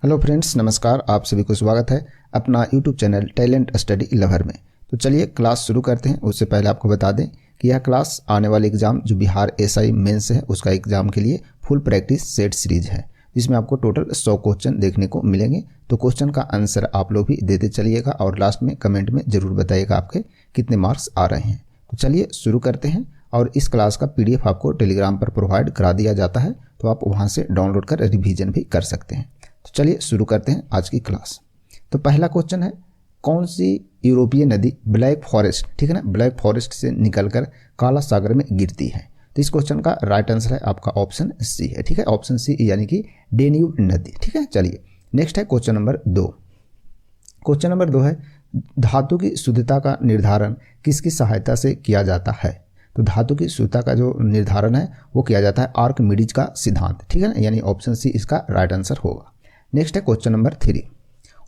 Hello friends, नमस्कार। आप सभी को स्वागत है अपना YouTube channel talent study lover में। तो चलिए क्लास शुरू करते हैं। उससे पहले आपको बता दें कि यह क्लास आने वाले एग्ज़ाम जो बिहार एसआई मेंस है उसका एग्ज़ाम के लिए फुल प्रैक्टिस सेट सीरीज है, जिसमें आपको टोटल 100 क्वेश्चन देखने को मिलेंगे। तो क्वेश्चन का आंसर आप लोग भी देते चलिएगा और लास्ट में कमेंट में ज़रूर बताइएगा आपके कितने मार्क्स आ रहे हैं। तो चलिए शुरू करते हैं। और इस क्लास का PDF आपको टेलीग्राम पर प्रोवाइड करा दिया जाता है, तो आप वहाँ से डाउनलोड कर रिवीजन भी कर सकते हैं। तो चलिए शुरू करते हैं आज की क्लास। तो पहला क्वेश्चन है, कौन सी यूरोपीय नदी ब्लैक फॉरेस्ट, ठीक है ना, ब्लैक फॉरेस्ट से निकलकर काला सागर में गिरती है? तो इस क्वेश्चन का राइट आंसर है आपका ऑप्शन सी है, ठीक है, ऑप्शन सी यानी कि डेन्यूब नदी, ठीक है। चलिए नेक्स्ट है क्वेश्चन नंबर 2। क्वेश्चन नंबर 2 है, धातु की शुद्धता का निर्धारण किसकी सहायता से किया जाता है? तो धातु की शुद्धता का जो निर्धारण है वो किया जाता है आर्किमिडीज का सिद्धांत, ठीक है ना, यानी ऑप्शन सी इसका राइट आंसर होगा। नेक्स्ट है क्वेश्चन नंबर 3।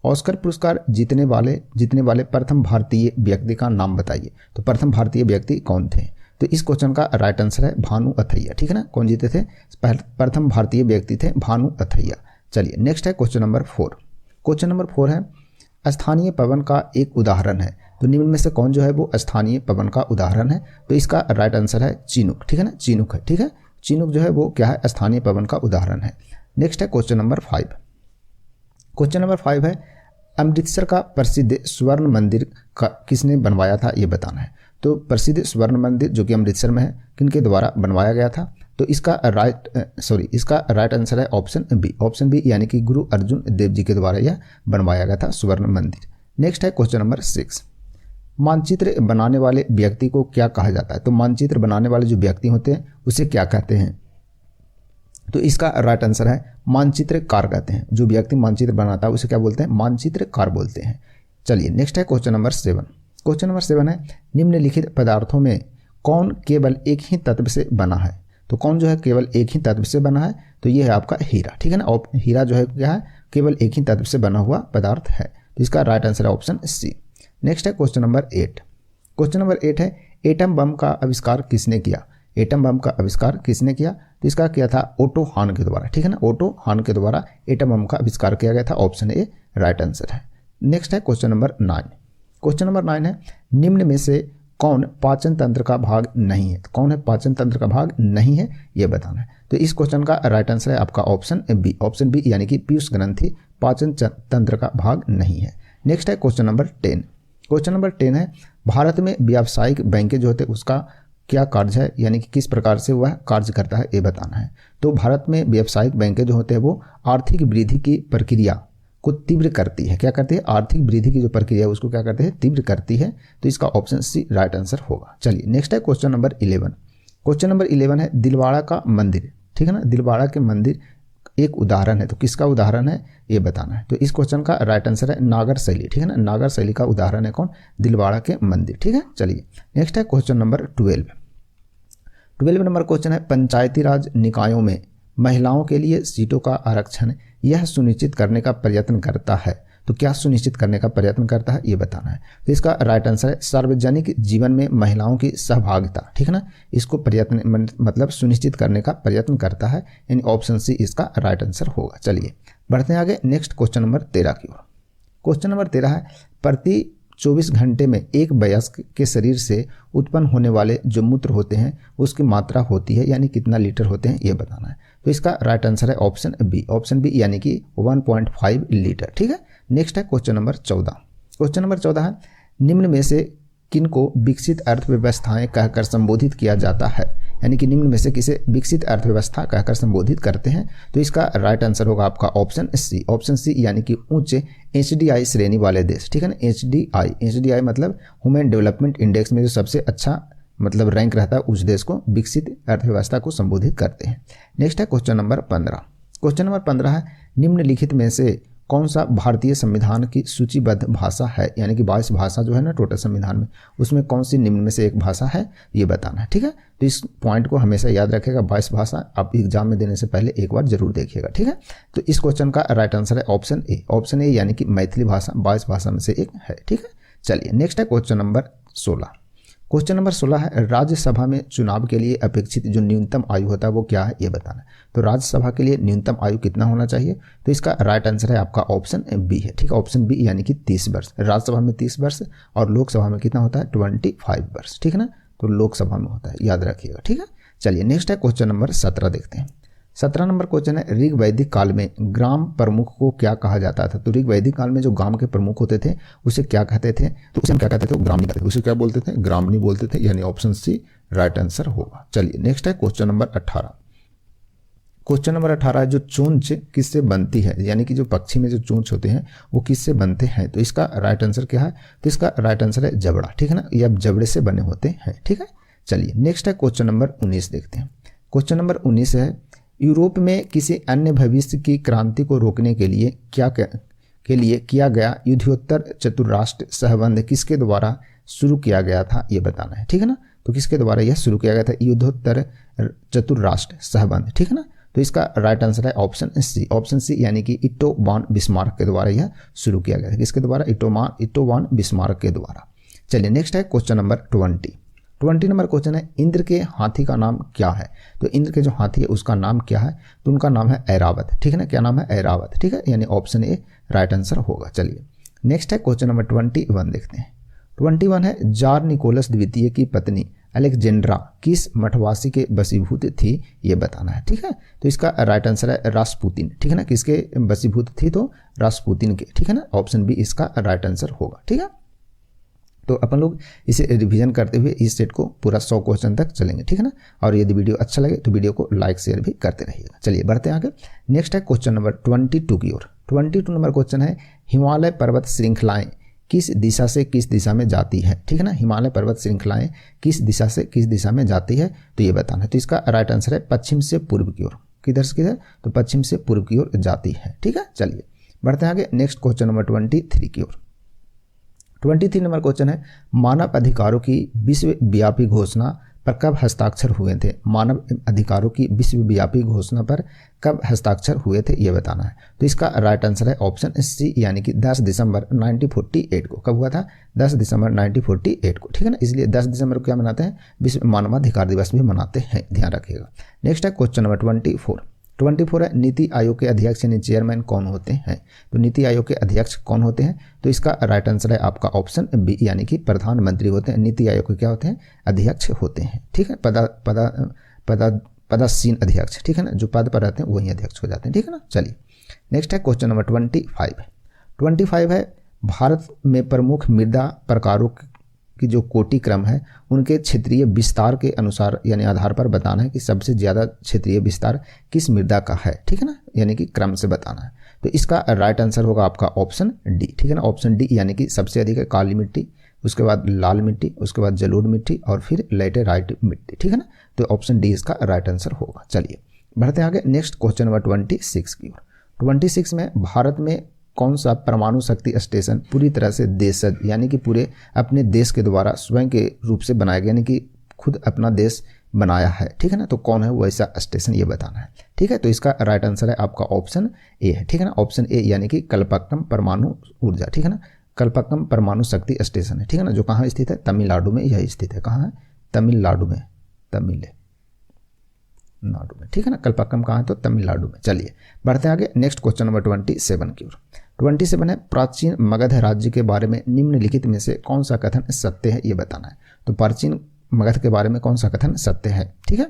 ऑस्कर पुरस्कार जीतने वाले प्रथम भारतीय व्यक्ति का नाम बताइए। तो प्रथम भारतीय व्यक्ति कौन थे? तो इस क्वेश्चन का राइट आंसर है भानु अथैया, ठीक है ना। कौन जीते थे? प्रथम भारतीय व्यक्ति थे भानु अथैया। चलिए नेक्स्ट है क्वेश्चन नंबर 4। क्वेश्चन नंबर 4 है, स्थानीय पवन का एक उदाहरण है। तो निम्न में से कौन जो है वो स्थानीय पवन का उदाहरण है? तो इसका राइट आंसर है चिनूक, ठीक है ना, चिनूक है, ठीक है। चिनूक जो है वो क्या है? स्थानीय पवन का उदाहरण है। नेक्स्ट है क्वेश्चन नंबर 5। क्वेश्चन नंबर 5 है, अमृतसर का प्रसिद्ध स्वर्ण मंदिर का किसने बनवाया था, ये बताना है। तो प्रसिद्ध स्वर्ण मंदिर जो कि अमृतसर में है, किनके द्वारा बनवाया गया था? तो इसका राइट आंसर है ऑप्शन बी यानी कि गुरु अर्जुन देव जी के द्वारा यह बनवाया गया था स्वर्ण मंदिर। नेक्स्ट है क्वेश्चन नंबर 6। मानचित्र बनाने वाले व्यक्ति को क्या कहा जाता है? तो मानचित्र बनाने वाले जो व्यक्ति होते हैं उसे क्या कहते हैं? तो इसका राइट आंसर है मानचित्रकार कहते हैं। जो व्यक्ति मानचित्र बनाता है उसे क्या बोलते हैं? मानचित्रकार बोलते हैं। चलिए नेक्स्ट है क्वेश्चन नंबर 7। क्वेश्चन नंबर 7 है, निम्नलिखित पदार्थों में कौन केवल एक ही तत्व से बना है? तो कौन जो है केवल एक ही तत्व से बना है? तो ये है आपका हीरा, ठीक है ना। और हीरा जो है क्या है? केवल एक ही तत्व से बना हुआ पदार्थ है। तो इसका राइट आंसर है ऑप्शन सी। नेक्स्ट है क्वेश्चन नंबर 8। क्वेश्चन नंबर 8 है, एटम बम का आविष्कार किसने किया? एटम बम का आविष्कार किसने किया? तो इसका किया था ओटो हान के द्वारा, ठीक है ना। ओटो हान के द्वारा एटम बम का आविष्कार किया गया था। ऑप्शन ए राइट आंसर है। नेक्स्ट है क्वेश्चन नंबर 9। क्वेश्चन नंबर 9 है, निम्न में से कौन पाचन तंत्र का भाग नहीं है? कौन है पाचन तंत्र का भाग नहीं है, ये बताना है। तो इस क्वेश्चन का राइट आंसर है आपका ऑप्शन बी यानी कि पीयूष ग्रंथि पाचन तंत्र का भाग नहीं है। नेक्स्ट है क्वेश्चन नंबर 10। क्वेश्चन नंबर 10 है, भारत में व्यावसायिक बैंकें जो होते हैं उसका क्या कार्य है, यानी कि किस प्रकार से वह कार्य करता है, ये बताना है। तो भारत में व्यावसायिक बैंकें जो होते हैं वो आर्थिक वृद्धि की प्रक्रिया को तीव्र करती है। क्या करती है? आर्थिक वृद्धि की जो प्रक्रिया है उसको क्या करते हैं? तीव्र करती है। तो इसका ऑप्शन सी राइट आंसर होगा। चलिए नेक्स्ट है क्वेश्चन नंबर 11। क्वेश्चन नंबर 11 है, दिलवाड़ा का मंदिर, ठीक है ना, दिलवाड़ा के मंदिर एक उदाहरण है। तो किसका उदाहरण है, ये बताना है। तो इस क्वेश्चन का राइट आंसर है नागर शैली, ठीक है ना, नागर शैली का उदाहरण है कौन? दिलवाड़ा के मंदिर, ठीक है। चलिए नेक्स्ट है क्वेश्चन नंबर 12 नंबर क्वेश्चन है, पंचायती राज निकायों में महिलाओं के लिए सीटों का आरक्षण यह सुनिश्चित करने का प्रयत्न करता है। तो क्या सुनिश्चित करने का प्रयत्न करता है, ये बताना है। तो इसका राइट आंसर है सार्वजनिक जीवन में महिलाओं की सहभागिता, ठीक है ना, इसको प्रयत्न मतलब सुनिश्चित करने का प्रयत्न करता है, यानी ऑप्शन सी इसका राइट आंसर होगा। चलिए बढ़ते हैं आगे। नेक्स्ट क्वेश्चन नंबर 13 की ओर। क्वेश्चन नंबर 13 है, प्रति 24 घंटे में एक वयस्क के शरीर से उत्पन्न होने वाले जो मूत्र होते हैं उसकी मात्रा होती है, यानी कितना लीटर होते हैं, ये बताना है। तो इसका राइट आंसर है ऑप्शन बी यानी कि 1.5 लीटर, ठीक है। नेक्स्ट है क्वेश्चन नंबर 14। क्वेश्चन नंबर 14 है, निम्न में से किनको विकसित अर्थव्यवस्थाएं कहकर संबोधित किया जाता है? यानी कि निम्न में से किसे विकसित अर्थव्यवस्था कहकर संबोधित करते हैं? तो इसका राइट आंसर होगा आपका ऑप्शन सी यानी कि उच्च HDI श्रेणी वाले देश, ठीक है ना। HDI मतलब ह्यूमन डेवलपमेंट इंडेक्स में जो सबसे अच्छा मतलब रैंक रहता है उस देश को विकसित अर्थव्यवस्था को संबोधित करते हैं। नेक्स्ट है क्वेश्चन नंबर 15। क्वेश्चन नंबर 15 है, निम्नलिखित में से कौन सा भारतीय संविधान की सूचीबद्ध भाषा है? यानी कि 22 भाषा जो है ना टोटल संविधान में, उसमें कौन सी निम्न में से एक भाषा है, ये बताना है, ठीक है। तो इस पॉइंट को हमेशा याद रखेगा, 22 भाषा आप एग्जाम में देने से पहले एक बार जरूर देखिएगा, ठीक है। तो इस क्वेश्चन का राइट आंसर है ऑप्शन ए यानी कि मैथिली भाषा 22 भाषा में से एक है, ठीक है। चलिए नेक्स्ट है क्वेश्चन नंबर 16। क्वेश्चन नंबर 16 है राज्यसभा में चुनाव के लिए अपेक्षित जो न्यूनतम आयु होता है वो क्या है ये बताना है। तो राज्यसभा के लिए न्यूनतम आयु कितना होना चाहिए, तो इसका राइट आंसर है आपका ऑप्शन बी है। ठीक है, ऑप्शन बी यानी कि 30 वर्ष। राज्यसभा में 30 वर्ष और लोकसभा में कितना होता है 25 वर्ष। ठीक है ना, तो लोकसभा में होता है, याद रखिएगा। ठीक है, चलिए नेक्स्ट है क्वेश्चन नंबर 17 देखते हैं। 17 नंबर क्वेश्चन है ऋग वैदिक काल में ग्राम प्रमुख को क्या कहा जाता था। तो ऋग वैदिक काल में जो गांव के प्रमुख होते थे उसे क्या कहते थे, तो उसे हम क्या कहते थे, ग्रामणी कहते थे। उसे क्या बोलते थे, ग्रामणी बोलते थे, यानी ऑप्शन सी राइट आंसर होगा। चलिए नेक्स्ट है क्वेश्चन नंबर 18। क्वेश्चन नंबर 18 है जो चोंच किससे बनती है, यानी कि जो पक्षी में जो चोंच होते हैं वो किससे बनते हैं। तो इसका राइट आंसर क्या है, तो इसका राइट आंसर है जबड़ा। ठीक है ना, ये अब जबड़े से बने होते हैं। ठीक है, चलिए नेक्स्ट है क्वेश्चन नंबर 19 देखते हैं। क्वेश्चन नंबर 19 है यूरोप में किसी अन्य भविष्य की क्रांति को रोकने के लिए किया गया युद्धोत्तर चतुर्राष्ट्र सहबंध किसके द्वारा शुरू किया गया था ये बताना है। ठीक है ना, तो किसके द्वारा यह शुरू किया गया था युद्धोत्तर चतुर्राष्ट्र सहबंध। ठीक है ना, तो इसका राइट आंसर है ऑप्शन सी। ऑप्शन सी यानी कि इटो वॉन बिस्मार्क के द्वारा यह शुरू किया गया था। किसके द्वारा, इटो वॉन बिस्मार्क के द्वारा। चलिए नेक्स्ट है क्वेश्चन नंबर 20 नंबर क्वेश्चन है इंद्र के हाथी का नाम क्या है। तो इंद्र के जो हाथी है उसका नाम क्या है, तो उनका नाम है ऐरावत। ठीक है ना, क्या नाम है, ऐरावत। ठीक है, यानी ऑप्शन ए राइट आंसर होगा। चलिए नेक्स्ट है क्वेश्चन नंबर 21 देखते हैं। 21 है जार निकोलस द्वितीय की पत्नी अलेक्जेंड्रा किस मठवासी के वशीभूत थी ये बताना है। ठीक है, तो इसका राइट आंसर है रासपुतिन। ठीक है ना, किसके वशीभूत थी, तो रासपुतिन के। ठीक है ना, ऑप्शन बी इसका राइट आंसर होगा। ठीक है, तो अपन लोग इसे रिवीजन करते हुए इस सेट को पूरा 100 क्वेश्चन तक चलेंगे। ठीक है ना, और यदि वीडियो अच्छा लगे तो वीडियो को लाइक शेयर भी करते रहिएगा। चलिए बढ़ते हैं आगे। नेक्स्ट है क्वेश्चन नंबर 22 की ओर। 22 नंबर क्वेश्चन है हिमालय पर्वत श्रृंखलाएं किस दिशा से किस दिशा में जाती है। ठीक है ना, हिमालय पर्वत श्रृंखलाएं किस दिशा से किस दिशा में जाती है तो ये बताना है। तो इसका राइट आंसर है पश्चिम से पूर्व की ओर। किधर से किधर, तो पश्चिम से पूर्व की ओर जाती है। ठीक है, चलिए बढ़ते हैं आगे। नेक्स्ट क्वेश्चन नंबर 23 की ओर। 23 नंबर क्वेश्चन है मानव अधिकारों की विश्वव्यापी घोषणा पर कब हस्ताक्षर हुए थे। मानव अधिकारों की विश्वव्यापी घोषणा पर कब हस्ताक्षर हुए थे ये बताना है। तो इसका राइट आंसर है ऑप्शन सी यानी कि 10 दिसंबर 1948 को। कब हुआ था, 10 दिसंबर 1948 को। ठीक है ना, इसलिए 10 दिसंबर को क्या मनाते हैं, विश्व मानवाधिकार दिवस भी मनाते हैं, ध्यान रखिएगा। नेक्स्ट है क्वेश्चन नंबर 24 है नीति आयोग के अध्यक्ष यानी चेयरमैन कौन होते हैं। तो नीति आयोग के अध्यक्ष कौन होते हैं, तो इसका राइट आंसर है आपका ऑप्शन बी यानी कि प्रधानमंत्री होते हैं। नीति आयोग के क्या होते हैं, अध्यक्ष होते हैं। ठीक है, पदासीन अध्यक्ष। ठीक है ना, जो पद पर रहते हैं वही अध्यक्ष हो जाते हैं। ठीक है ना, चलिए नेक्स्ट है क्वेश्चन नंबर 25 है भारत में प्रमुख मृदा प्रकारों की जो कोटि क्रम है उनके क्षेत्रीय विस्तार के अनुसार यानी आधार पर बताना है कि सबसे ज़्यादा क्षेत्रीय विस्तार किस मृदा का है। ठीक है ना, यानी कि क्रम से बताना है। तो इसका राइट आंसर होगा आपका ऑप्शन डी। ठीक है ना, ऑप्शन डी यानी कि सबसे अधिक है काली मिट्टी, उसके बाद लाल मिट्टी, उसके बाद जलोढ़ मिट्टी और फिर लैटेराइट मिट्टी। ठीक है ना, तो ऑप्शन डी इसका राइट आंसर होगा। चलिए बढ़ते हैं आगे। नेक्स्ट क्वेश्चन नंबर 26 की ओर। 26 में भारत में कौन सा परमाणु शक्ति स्टेशन पूरी तरह से देशज यानी कि पूरे अपने देश के द्वारा स्वयं के रूप से बनाया गया, यानी कि खुद अपना देश बनाया है। ठीक है ना, तो कौन है वो ऐसा स्टेशन ये बताना है। ठीक है, तो इसका राइट आंसर है आपका ऑप्शन ए है। ठीक है ना, ऑप्शन ए यानी कि कल्पक्कम परमाणु ऊर्जा। ठीक है ना, कल्पक्कम परमाणु शक्ति स्टेशन है। ठीक है ना, जो कहाँ स्थित है, तमिलनाडु में यह स्थित है। कहाँ है, तमिलनाडु में, नाडु में। ठीक है ना, कल्पक्कम कहाँ है, तो तमिलनाडु में। चलिए बढ़ते आगे। नेक्स्ट क्वेश्चन नंबर 27 की ओर। 27 है प्राचीन मगध राज्य के बारे में निम्नलिखित में से कौन सा कथन सत्य है ये बताना है। तो प्राचीन मगध के बारे में कौन सा कथन सत्य है। ठीक है,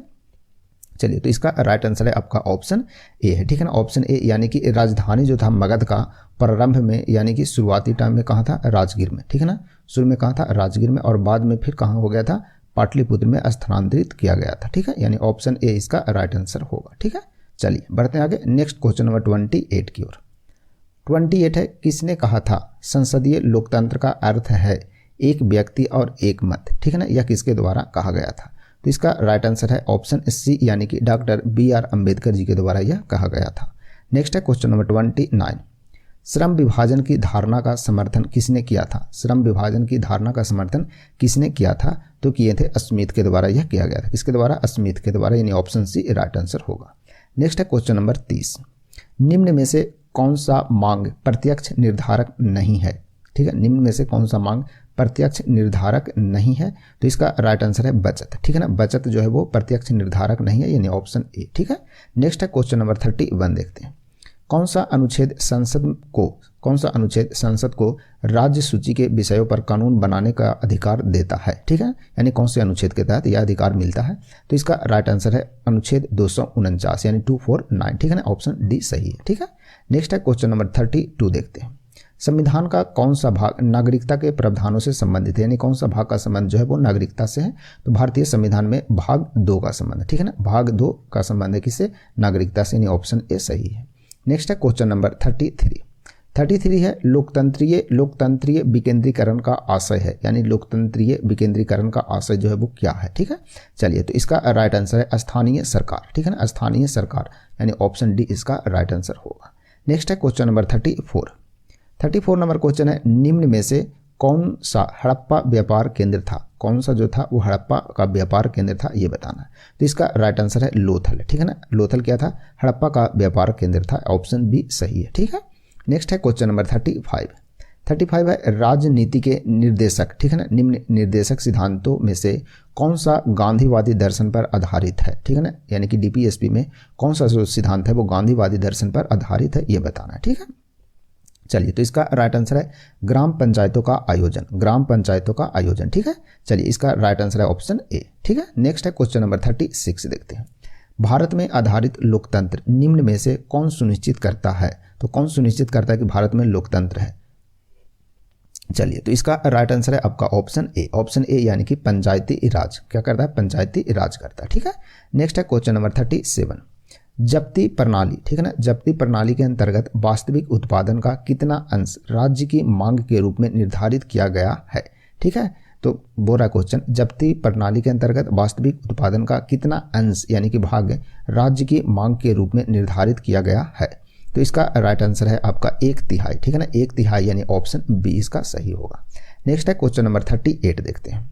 चलिए तो इसका राइट आंसर है आपका ऑप्शन ए है। ठीक है ना, ऑप्शन ए यानी कि राजधानी जो था मगध का प्रारंभ में यानी कि शुरुआती टाइम में कहाँ था, राजगीर में। ठीक है ना, शुरू में कहाँ था, राजगीर में, और बाद में फिर कहाँ हो गया था, पाटलिपुत्र में स्थानांतरित किया गया था। ठीक है, यानी ऑप्शन ए इसका राइट आंसर होगा। ठीक है, चलिए बढ़ते हैं आगे। नेक्स्ट क्वेश्चन नंबर 28 की ओर। 28 है किसने कहा था संसदीय लोकतंत्र का अर्थ है एक व्यक्ति और एक मत। ठीक है ना, यह किसके द्वारा कहा गया था। तो इसका राइट आंसर है ऑप्शन सी यानी कि डॉक्टर BR अम्बेडकर जी के द्वारा यह कहा गया था। नेक्स्ट है क्वेश्चन नंबर 29। श्रम विभाजन की धारणा का समर्थन किसने किया था। श्रम विभाजन की धारणा का समर्थन किसने किया था, तो किए थे स्मिथ के द्वारा यह किया गया था। किसके द्वारा, स्मिथ के द्वारा, यानी ऑप्शन सी राइट आंसर होगा। नेक्स्ट है क्वेश्चन नंबर 30। निम्न में से कौन सा मांग प्रत्यक्ष निर्धारक नहीं है। ठीक है, निम्न में से कौन सा मांग प्रत्यक्ष निर्धारक नहीं है, तो इसका राइट आंसर है बचत। ठीक है ना, बचत जो है वो प्रत्यक्ष निर्धारक नहीं है, यानी ऑप्शन ए। ठीक है, नेक्स्ट है क्वेश्चन नंबर 31 देखते हैं। कौन सा अनुच्छेद संसद को राज्य सूची के विषयों पर कानून बनाने का अधिकार देता है? ठीक है, यानी कौन से अनुच्छेद के तहत यह अधिकार मिलता है? तो इसका राइट आंसर है अनुच्छेद 249 यानी 249। ठीक है ना, ऑप्शन डी सही है। ठीक है, नेक्स्ट है क्वेश्चन नंबर 32 देखते हैं। संविधान का कौन सा भाग नागरिकता के प्रावधानों से संबंधित है, यानी कौन सा भाग का संबंध जो है वो नागरिकता से है? तो भारतीय संविधान में भाग 2 का संबंध है। ठीक है ना, भाग 2 का संबंध है किससे? नागरिकता से, यानी ऑप्शन ए सही है। नेक्स्ट है क्वेश्चन नंबर 33 है लोकतंत्रीय विकेंद्रीकरण का आशय है, यानी लोकतंत्रीय विकेंद्रीकरण का आशय जो है वो क्या है? ठीक है, चलिए, तो इसका राइट आंसर है स्थानीय सरकार। ठीक है ना, स्थानीय सरकार, यानी ऑप्शन डी इसका राइट आंसर होगा। नेक्स्ट है क्वेश्चन नंबर 34 नंबर क्वेश्चन है, निम्न में से कौन सा हड़प्पा व्यापार केंद्र था? कौन सा जो था वो हड़प्पा का व्यापार केंद्र था, ये बताना है। तो इसका राइट आंसर है लोथल। ठीक है ना, लोथल क्या था? हड़प्पा का व्यापार केंद्र था, ऑप्शन बी सही है। ठीक है, नेक्स्ट है क्वेश्चन नंबर 35 है राजनीति के निर्देशक। ठीक है ना, निम्न निर्देशक सिद्धांतों में से कौन सा गांधीवादी दर्शन पर आधारित है? ठीक है ना, यानी कि डीपीएसपी में कौन सा जो सिद्धांत है वो गांधीवादी दर्शन पर आधारित है, ये बताना है। ठीक है, चलिए, तो इसका राइट आंसर है ग्राम पंचायतों का आयोजन। ठीक है, चलिए, इसका राइट आंसर है ऑप्शन ए। ठीक है, नेक्स्ट है क्वेश्चन नंबर 36 देखते हैं। भारत में आधारित लोकतंत्र निम्न में से कौन सुनिश्चित करता है? तो कौन सुनिश्चित करता है कि भारत में लोकतंत्र है? चलिए, तो इसका राइट आंसर है आपका ऑप्शन ए, यानी कि पंचायती राज क्या करता है? पंचायती राज करता है। ठीक है, नेक्स्ट है क्वेश्चन नंबर 37 जब्ती प्रणाली। ठीक है ना, जब्ती प्रणाली के अंतर्गत वास्तविक उत्पादन का कितना अंश राज्य की मांग के रूप में निर्धारित किया गया है? ठीक है, तो बोल रहा क्वेश्चन, जब्ती प्रणाली के अंतर्गत वास्तविक उत्पादन का कितना अंश यानी कि भाग राज्य की मांग के रूप में निर्धारित किया गया है? तो इसका राइट आंसर है आपका 1/3। ठीक है ना, 1/3 यानी ऑप्शन बी इसका सही होगा। नेक्स्ट है क्वेश्चन नंबर 38 देखते हैं।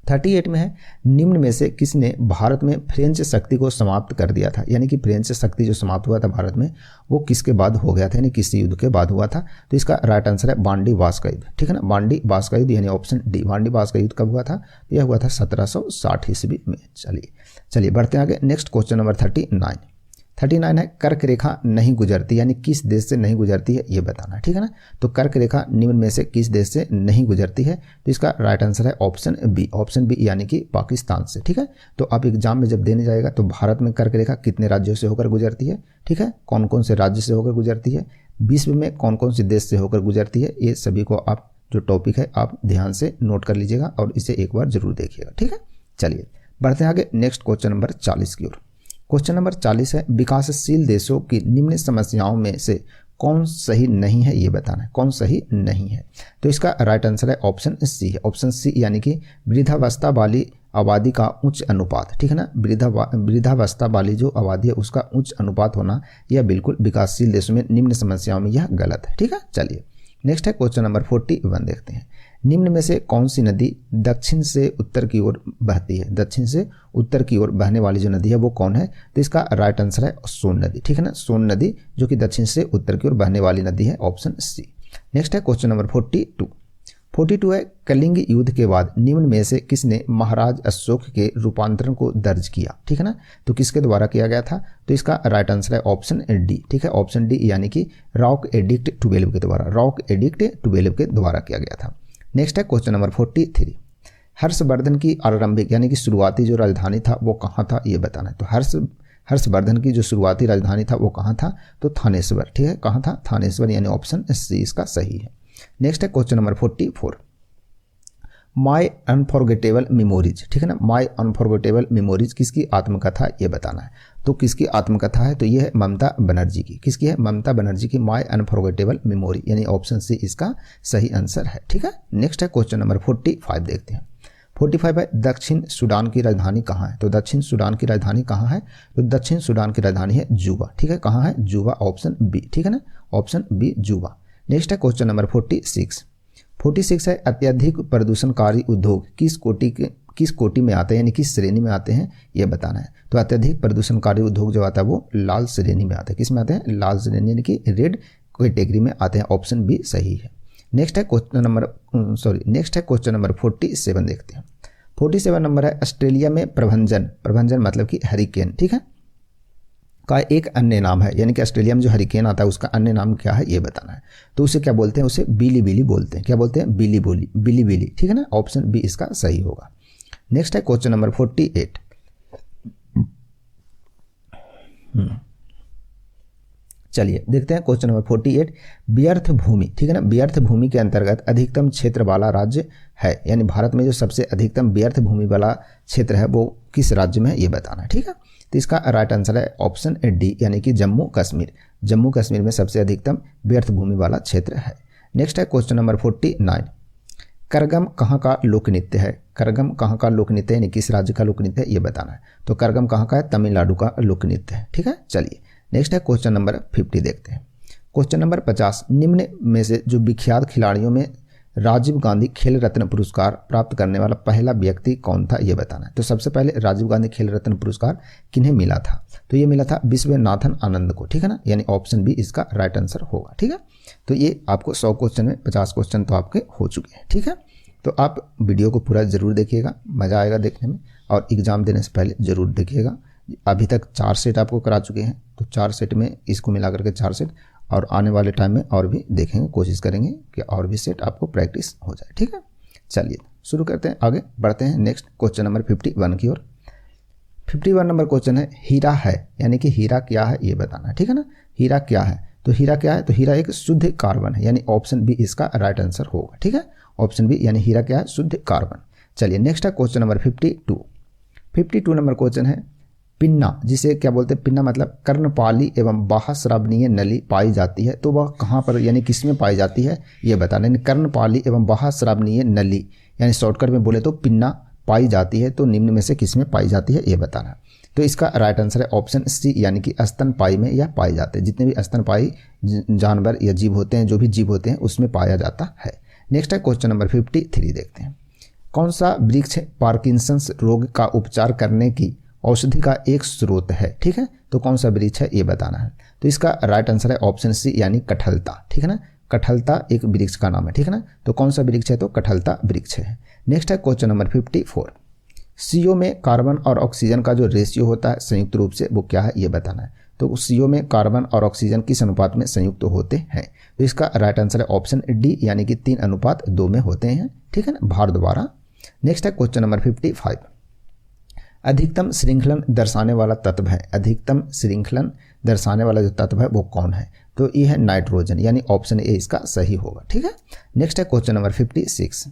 38 में है, निम्न में से किसने भारत में फ्रेंच शक्ति को समाप्त कर दिया था? यानी कि फ्रेंच शक्ति जो समाप्त हुआ था भारत में वो किसके बाद हो गया था, यानी किस युद्ध के बाद हुआ था? तो इसका राइट आंसर है बांडी वास का युद्ध। ठीक है ना, बांडी वास का युद्ध, यानी ऑप्शन डी। बांडी वास का युद्ध कब हुआ था? तो यह हुआ था 1760 ईस्वी में। चलिए बढ़ते हैं आगे। नेक्स्ट क्वेश्चन नंबर 39 है कर्क रेखा नहीं गुजरती, यानी किस देश से नहीं गुजरती है, ये बताना है। ठीक है ना, तो कर्क रेखा निम्न में से किस देश से नहीं गुजरती है? तो इसका राइट आंसर है ऑप्शन बी यानी कि पाकिस्तान से। ठीक है, तो आप एग्जाम में जब देने जाएगा तो भारत में कर्क रेखा कितने राज्यों से होकर गुजरती है? ठीक है, कौन कौन से राज्य से होकर गुजरती है, विश्व में कौन कौन से देश से होकर गुजरती है, ये सभी को आप जो टॉपिक है आप ध्यान से नोट कर लीजिएगा और इसे एक बार जरूर देखिएगा। ठीक है, चलिए बढ़ते हैं आगे। नेक्स्ट क्वेश्चन नंबर 40 की ओर। क्वेश्चन नंबर 40 है, विकासशील देशों की निम्न समस्याओं में से कौन सही नहीं है, ये बताना है। कौन सही नहीं है? तो इसका राइट आंसर है ऑप्शन सी है। ऑप्शन सी यानी कि वृद्धावस्था वाली आबादी का उच्च अनुपात। ठीक है ना, वृद्धावस्था वाली जो आबादी है उसका उच्च अनुपात होना, यह बिल्कुल विकासशील देशों में निम्न समस्याओं में यह गलत है। ठीक है, चलिए नेक्स्ट है क्वेश्चन नंबर 41 देखते हैं। निम्न में से कौन सी नदी दक्षिण से उत्तर की ओर बहती है? दक्षिण से उत्तर की ओर बहने वाली जो नदी है वो कौन है? तो इसका राइट आंसर है सोन नदी। ठीक है ना, सोन नदी जो कि दक्षिण से उत्तर की ओर बहने वाली नदी है, ऑप्शन सी। नेक्स्ट है क्वेश्चन नंबर 42 है, कलिंग युद्ध के बाद निम्न में से किसने महाराज अशोक के रूपांतरण को दर्ज किया? ठीक है ना, तो किसके द्वारा किया गया था? तो इसका राइट आंसर है ऑप्शन डी। ठीक है, ऑप्शन डी यानी कि रॉक एडिक्ट 12 के द्वारा किया गया था। नेक्स्ट है क्वेश्चन नंबर 43, हर्षवर्धन की आरंभिक यानी कि शुरुआती जो राजधानी था वो कहाँ था, ये बताना है। तो हर्षवर्धन की जो शुरुआती राजधानी था वो कहाँ था? तो थानेश्वर। ठीक है, कहाँ था? थानेश्वर, यानी ऑप्शन सी इसका सही है। नेक्स्ट है क्वेश्चन नंबर 44, माई अनफॉरगेटेबल मेमोरीज। ठीक है ना, माई अनफॉरगेटेबल मेमोरीज किसकी आत्मकथा, ये बताना है। तो किसकी आत्मकथा है? तो ये है ममता बनर्जी की। किसकी है? ममता बनर्जी की माई अनफॉरगेटेबल मेमोरी, यानी ऑप्शन सी इसका सही आंसर है। ठीक है, नेक्स्ट है क्वेश्चन नंबर 45 देखते हैं। 45 है, दक्षिण सूडान की राजधानी कहाँ है? तो दक्षिण सूडान की राजधानी कहाँ है? तो दक्षिण सूडान की राजधानी है जुबा। ठीक है, कहाँ है? जुबा, ऑप्शन बी। ठीक है ना, ऑप्शन बी जुबा। नेक्स्ट है क्वेश्चन नंबर 46 है, अत्यधिक प्रदूषणकारी उद्योग किस कोटि में आते हैं, यानी किस श्रेणी में आते हैं, यह बताना है। तो अत्यधिक प्रदूषणकारी उद्योग जो आता है वो लाल श्रेणी में आते हैं। किस में आते हैं? लाल श्रेणी, यानी कि रेड कैटेगरी में आते हैं, ऑप्शन बी सही है। नेक्स्ट है क्वेश्चन नंबर 47 देखते हैं। 47 नंबर है ऑस्ट्रेलिया में प्रभंजन मतलब कि हरिकेन, ठीक है, का एक अन्य नाम है, यानी कि ऑस्ट्रेलिया में जो हरिकेन आता है उसका अन्य नाम क्या है ये बताना है। तो उसे क्या बोलते हैं, उसे बिली बिली बोलते हैं। क्या बोलते हैं, बिली बिली, ठीक है ना, ऑप्शन बी इसका सही होगा। नेक्स्ट है क्वेश्चन नंबर 48। चलिए देखते हैं क्वेश्चन नंबर 48। व्यर्थ भूमि, ठीक है ना, व्यर्थ भूमि के अंतर्गत अधिकतम क्षेत्र वाला राज्य है, यानी भारत में जो सबसे अधिकतम व्यर्थ भूमि वाला क्षेत्र है वो किस राज्य में है ये बताना है, ठीक है। तो इसका राइट आंसर है ऑप्शन डी, यानी कि जम्मू कश्मीर में सबसे अधिकतम व्यर्थ भूमि वाला क्षेत्र है। नेक्स्ट है क्वेश्चन नंबर 49। करगम कहाँ का लोक नृत्य है, करगम कहाँ का लोक नृत्य यानी किस राज्य का लोक नृत्य है ये बताना है। तो करगम कहाँ का है, तमिलनाडु का लोक नृत्य है, ठीक है। चलिए नेक्स्ट है क्वेश्चन नंबर 50 देखते हैं। Question number 50। निम्न में से जो विख्यात खिलाड़ियों में राजीव गांधी खेल रत्न पुरस्कार प्राप्त करने वाला पहला व्यक्ति कौन था ये बताना है। तो सबसे पहले राजीव गांधी खेल रत्न पुरस्कार किन्हें मिला था, तो ये मिला था विश्वनाथन आनंद को, ठीक है ना, यानी ऑप्शन बी इसका राइट आंसर होगा, ठीक है। तो ये आपको 100 क्वेश्चन में 50 क्वेश्चन तो आपके हो चुके हैं, ठीक है। तो आप वीडियो को पूरा ज़रूर देखिएगा, मज़ा आएगा देखने में, और एग्ज़ाम देने से पहले ज़रूर देखिएगा। अभी तक 4 सेट आपको करा चुके हैं, तो 4 सेट में इसको मिला करके 4 सेट, और आने वाले टाइम में और भी देखेंगे, कोशिश करेंगे कि और भी सेट आपको प्रैक्टिस हो जाए, ठीक है। चलिए शुरू करते हैं, आगे बढ़ते हैं नेक्स्ट क्वेश्चन नंबर 51 की ओर। 51 नंबर क्वेश्चन है हीरा है, यानी कि हीरा क्या है ये बताना है, ठीक है ना। हीरा क्या है, तो हीरा क्या है, तो हीरा एक शुद्ध कार्बन है, यानी ऑप्शन बी इसका राइट आंसर होगा, ठीक है। ऑप्शन बी यानी हीरा क्या है, शुद्ध कार्बन। चलिए नेक्स्ट है क्वेश्चन नंबर 52 नंबर क्वेश्चन है पिन्ना, जिसे क्या बोलते हैं, पिन्ना मतलब कर्णपाली एवं बाह्यस्रावणीय नली पाई जाती है, तो वह कहाँ पर यानी किस में पाई जाती है ये बताना है। कर्णपाली एवं बाह्यस्रावणीय नली यानी शॉर्टकट में बोले तो पिन्ना पाई जाती है, तो निम्न में से किस में पाई जाती है ये बताना है। तो इसका राइट आंसर है ऑप्शन सी, यानी कि स्तनपायी में यह पाए जाते हैं। जितने भी स्तनपायी जानवर या जीव होते हैं, जो भी जीव होते हैं उसमें पाया जाता है। नेक्स्ट है क्वेश्चन नंबर 53 देखते हैं। कौन सा वृक्ष पार्किंसंस रोग का उपचार करने की औषधि का एक स्रोत है, ठीक है। तो कौन सा वृक्ष है ये बताना है। तो इसका राइट आंसर है ऑप्शन सी, यानी कठहलता, ठीक है ना। कठहलता एक वृक्ष का नाम है, ठीक है ना। तो कौन सा वृक्ष है, तो कठहलता वृक्ष है। नेक्स्ट है क्वेश्चन नंबर 54। CO में कार्बन और ऑक्सीजन का जो रेशियो होता है संयुक्त रूप से, वो क्या है ये बताना है। तो CO में कार्बन और ऑक्सीजन किस अनुपात में संयुक्त होते हैं। तो इसका राइट आंसर है ऑप्शन डी, यानी कि 3:2 में होते हैं, ठीक है ना, भार द्वारा। नेक्स्ट है क्वेश्चन नंबर 55। अधिकतम श्रृंखलन दर्शाने वाला तत्व है, अधिकतम श्रृंखलन दर्शाने वाला जो तत्व है वो कौन है। तो ये है नाइट्रोजन, यानी ऑप्शन ए इसका सही होगा, ठीक है। नेक्स्ट है क्वेश्चन नंबर 56।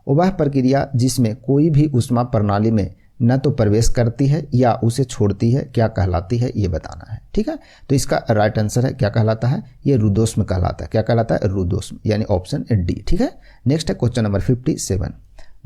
वह प्रक्रिया जिसमें कोई भी ऊष्मा प्रणाली में न तो प्रवेश करती है या उसे छोड़ती है क्या कहलाती है ये बताना है, ठीक है। तो इसका राइट आंसर है क्या कहलाता है, ये रुद्धोष्म कहलाता है। क्या कहलाता है, रुद्धोष्म, यानी ऑप्शन डी, ठीक है। नेक्स्ट है क्वेश्चन नंबर 57।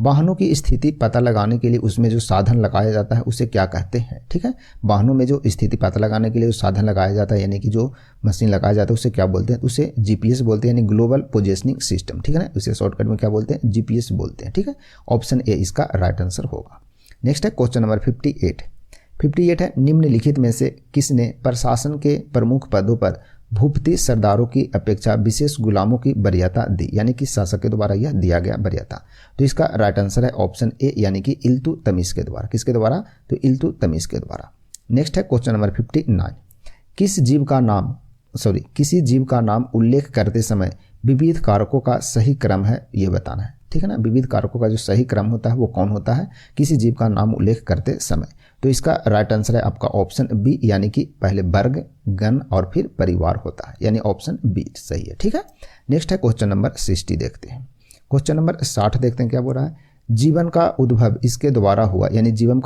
वाहनों की स्थिति पता लगाने के लिए उसमें जो साधन लगाया जाता है उसे क्या कहते हैं, ठीक है। वाहनों में जो स्थिति पता लगाने के लिए जो साधन लगाया जाता है, यानी कि जो मशीन लगाया जाता है उसे क्या बोलते हैं, उसे GPS बोलते हैं, यानी ग्लोबल पोजिशनिंग सिस्टम, ठीक है ना। उसे शॉर्टकट में क्या बोलते हैं, GPS बोलते हैं, ठीक है। ऑप्शन ए इसका राइट आंसर होगा। नेक्स्ट है क्वेश्चन नंबर 58 है निम्नलिखित में से किसने प्रशासन के प्रमुख पदों पर भूपति सरदारों की अपेक्षा विशेष गुलामों की वरीयता दी, यानी कि शासक के द्वारा यह दिया गया वरीयता। तो इसका राइट आंसर है ऑप्शन ए, यानी कि इल्तुतमिश के द्वारा। किसके द्वारा, तो इल्तुतमिश के द्वारा। नेक्स्ट है क्वेश्चन नंबर 59। किसी जीव का नाम उल्लेख करते समय विविध कारकों का सही क्रम है ये बताना है, ठीक है ना। विविध कारकों का जो सही क्रम होता है वो कौन होता है किसी जीव का नाम उल्लेख करते समय। तो इसका राइट आंसर है आपका ऑप्शन बी, यानी कि पहले वर्ग, गण और फिर परिवार होता है, यानी ऑप्शन बी सही है, ठीक है। नेक्स्ट है क्वेश्चन नंबर 60 देखते हैं। क्वेश्चन नंबर 60 देखते हैं क्या बोल रहा है। जीवन का उद्भव इसके द्वारा हुआ, यानी जीवन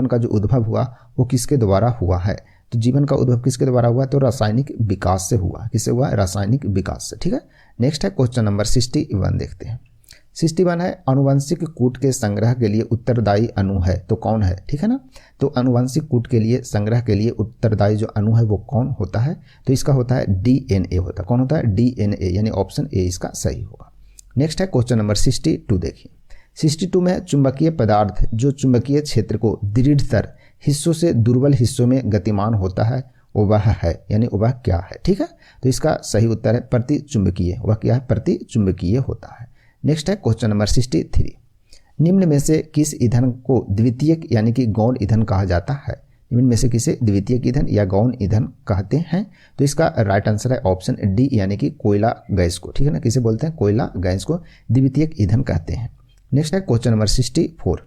का जो उद्भव हुआ वो किसके द्वारा हुआ है। तो जीवन का उद्भव किसके द्वारा हुआ, तो रासायनिक विकास से हुआ। किससे हुआ, रासायनिक विकास से, ठीक है। नेक्स्ट है क्वेश्चन नंबर 61 देखते हैं। 61 है आनुवंशिक कूट के संग्रह के लिए उत्तरदायी अणु है, तो कौन है, ठीक है ना। तो आनुवंशिक कूट के लिए संग्रह के लिए उत्तरदायी जो अणु है वो कौन होता है, तो इसका होता है DNA होता है। कौन होता है, DNA, यानी ऑप्शन ए इसका सही होगा। नेक्स्ट है क्वेश्चन नंबर 62 देखिए। 62 में चुंबकीय पदार्थ जो चुंबकीय क्षेत्र को दृढ़तर हिस्सों से दुर्बल हिस्सों में गतिमान होता है वह है, यानी वह क्या है। ठीक है, तो इसका सही उत्तर है प्रतिचुंबकीय। वह क्या है, प्रतिचुंबकीय होता है। नेक्स्ट है क्वेश्चन नंबर 63। निम्न में से किस ईंधन को द्वितीयक यानी कि गौण ईंधन कहा जाता है। निम्न में से किसे द्वितीयक ईंधन या गौण ईंधन कहते हैं। तो इसका राइट आंसर है ऑप्शन डी यानी कि कोयला गैस को। ठीक है ना, किसे बोलते हैं, कोयला गैस को द्वितीयक ईंधन कहते हैं। नेक्स्ट है क्वेश्चन नंबर 64।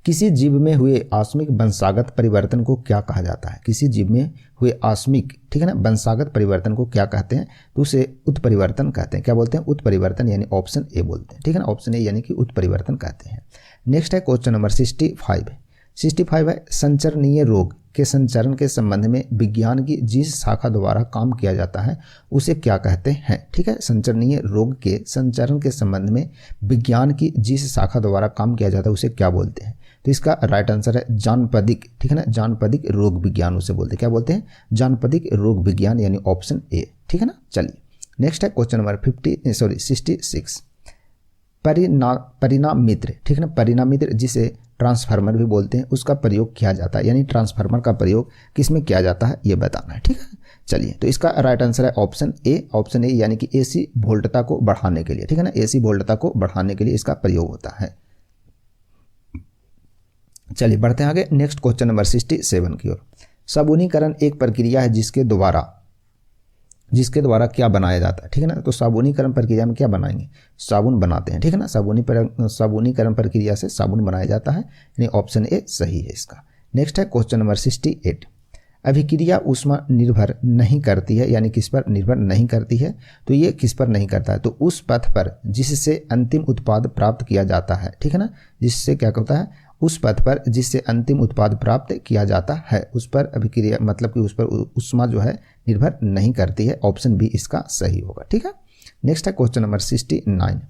किसी जीव में हुए आकस्मिक वंशागत परिवर्तन को क्या कहा जाता है। किसी जीव में हुए आकस्मिक, ठीक है ना, वंशागत परिवर्तन को क्या कहते हैं, तो उसे उत्परिवर्तन कहते हैं। क्या बोलते हैं, उत्परिवर्तन, यानी ऑप्शन ए बोलते हैं। ठीक है ना, ऑप्शन ए यानी कि उत्परिवर्तन कहते हैं। नेक्स्ट है क्वेश्चन नंबर 65 है संचरणीय रोग के संचरण के संबंध में विज्ञान की जिस शाखा द्वारा काम किया जाता है उसे क्या कहते हैं। ठीक है, संचरणीय रोग के संचरण के संबंध में विज्ञान की जिस शाखा द्वारा काम किया जाता है उसे क्या बोलते हैं। तो इसका राइट आंसर है जानपदिक। ठीक है ना, जानपदिक रोग विज्ञान उसे बोलते हैं। क्या बोलते हैं, जानपदिक रोग विज्ञान, यानी ऑप्शन ए। ठीक है ना, चलिए नेक्स्ट है क्वेश्चन नंबर 66। परिणाम मित्र, ठीक है ना, परिणाम मित्र जिसे ट्रांसफार्मर भी बोलते हैं, उसका प्रयोग किया जाता है, यानी ट्रांसफार्मर का प्रयोग किसमें किया जाता है ये बताना है। ठीक है, चलिए तो इसका राइट आंसर है ऑप्शन ए यानी कि एसी वोल्टता को बढ़ाने के लिए। ठीक है ना, एसी वोल्टता को बढ़ाने के लिए इसका प्रयोग होता है। चलिए बढ़ते हैं आगे। नेक्स्ट क्वेश्चन नंबर 67 की ओर। साबुनीकरण एक प्रक्रिया है जिसके द्वारा क्या बनाया जाता है। ठीक है ना, तो साबुनीकरण प्रक्रिया में क्या बनाएंगे, साबुन बनाते हैं। ठीक है ना, साबुनीकरण प्रक्रिया से साबुन बनाया जाता है, यानी ऑप्शन ए सही है इसका। नेक्स्ट है क्वेश्चन नंबर 68। अभिक्रिया ऊष्मा निर्भर नहीं करती है, यानी किस पर निर्भर नहीं करती है, तो ये किस पर नहीं करता है, तो उस पथ पर जिससे अंतिम उत्पाद प्राप्त किया जाता है। ठीक है ना, जिससे क्या होता है, उस पथ पर जिससे अंतिम उत्पाद प्राप्त किया जाता है उस पर अभिक्रिया, मतलब कि उस पर ऊष्मा जो है निर्भर नहीं करती है। ऑप्शन बी इसका सही होगा। ठीक है, नेक्स्ट है क्वेश्चन नंबर 69।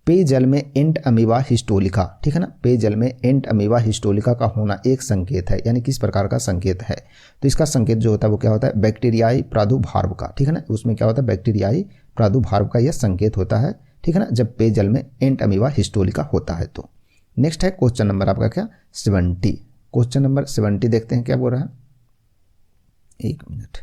पेयजल में एंट अमीबा हिस्टोलिका, ठीक है ना, पेयजल में एंट अमीबा हिस्टोलिका का होना एक संकेत है, यानी किस प्रकार का संकेत है, तो इसका संकेत जो होता है वो क्या होता है, बैक्टीरियाई प्रादुर्भाव का। ठीक है ना, उसमें क्या होता है, बैक्टीरियाई प्रादुर्भाव का यह संकेत होता है। ठीक है ना, जब पेयजल में एंट अमीबा हिस्टोलिका होता है तो। नेक्स्ट है क्वेश्चन नंबर आपका क्या 70। क्वेश्चन नंबर 70 देखते हैं क्या बोल रहा है, एक मिनट।